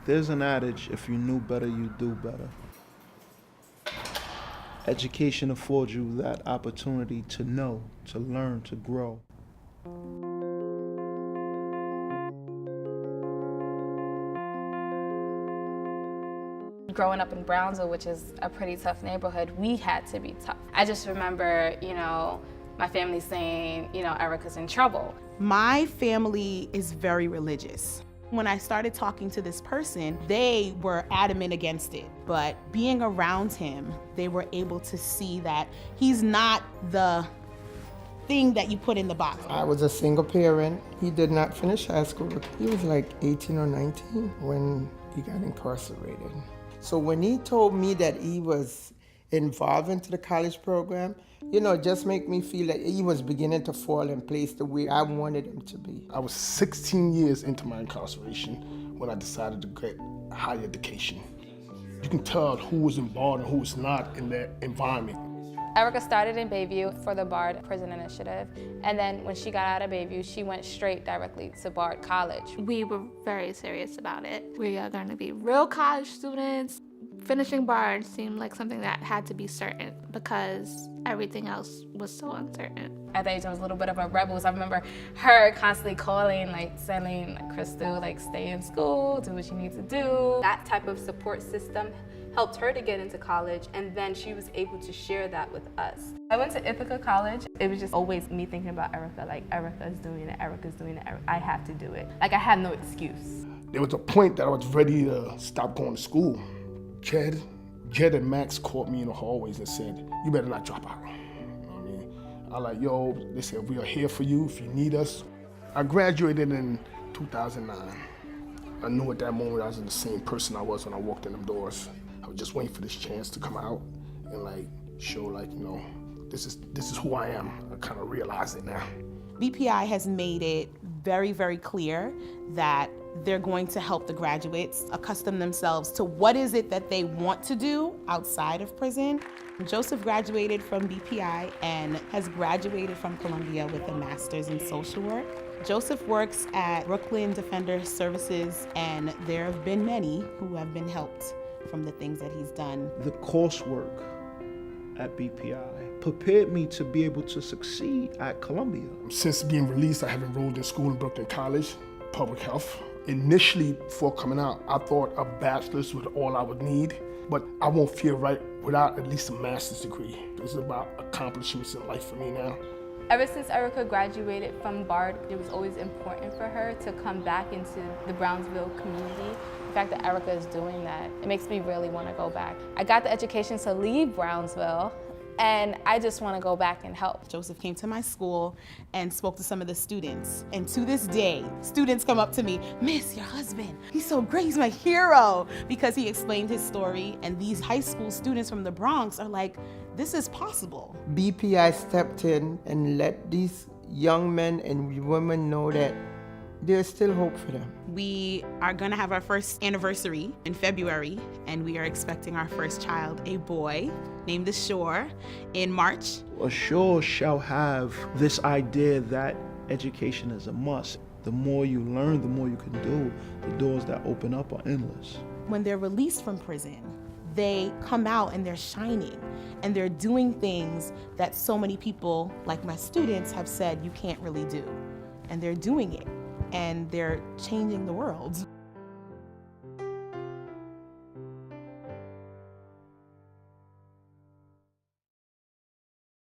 There's an adage, if you knew better, you do better. Education affords you that opportunity to know, to learn, to grow. Growing up in Brownsville, which is a pretty tough neighborhood, we had to be tough. I just remember, my family saying, Erica's in trouble. My family is very religious. When I started talking to this person, they were adamant against it. But being around him, they were able to see that he's not the thing that you put in the box. I was a single parent. He did not finish high school. He was like 18 or 19 when he got incarcerated. So when he told me that he was involved into the college program, just make me feel like he was beginning to fall in place the way I wanted him to be. I was 16 years into my incarceration when I decided to get higher education. You can tell who was involved and who was not in that environment. Erica started in Bayview for the Bard Prison Initiative, and then when she got out of Bayview, she went straight directly to Bard College. We were very serious about it. We are going to be real college students. Finishing Bard seemed like something that had to be certain because everything else was so uncertain. At that age, I was a little bit of a rebel. So I remember her constantly calling, telling Crystal, stay in school, do what you need to do. That type of support system helped her to get into college, and then she was able to share that with us. I went to Ithaca College. It was just always me thinking about Erica, Erica's doing it, Erica's doing it, I have to do it. I had no excuse. There was a point that I was ready to stop going to school. Jed and Max caught me in the hallways and said, you better not drop out. You know what I mean? I like, yo, they said, we are here for you if you need us. I graduated in 2009. I knew at that moment I was the same person I was when I walked in them doors. I was just waiting for this chance to come out and show this is who I am. I kind of realize it now. BPI has made it very, very clear that they're going to help the graduates accustom themselves to what is it that they want to do outside of prison. Joseph graduated from BPI and has graduated from Columbia with a master's in social work. Joseph works at Brooklyn Defender Services, and there have been many who have been helped from the things that he's done. The coursework at BPI prepared me to be able to succeed at Columbia. Since being released, I have enrolled in school in Brooklyn College, public health. Initially, before coming out, I thought a bachelor's was all I would need, but I won't feel right without at least a master's degree. This is about accomplishments in life for me now. Ever since Erica graduated from Bard, it was always important for her to come back into the Brownsville community. The fact that Erica is doing that, it makes me really want to go back. I got the education to leave Brownsville, and I just want to go back and help. Joseph came to my school and spoke to some of the students. And to this day, students come up to me, Miss, your husband, he's so great, he's my hero, because he explained his story. And these high school students from the Bronx are like, this is possible. BPI stepped in and let these young men and women know that there's still hope for them. We are gonna have our first anniversary in February, and we are expecting our first child, a boy named Ashore, in March. Ashore shall have this idea that education is a must. The more you learn, the more you can do. The doors that open up are endless. When they're released from prison, they come out and they're shining, and they're doing things that so many people, like my students, have said you can't really do. And they're doing it, and they're changing the world.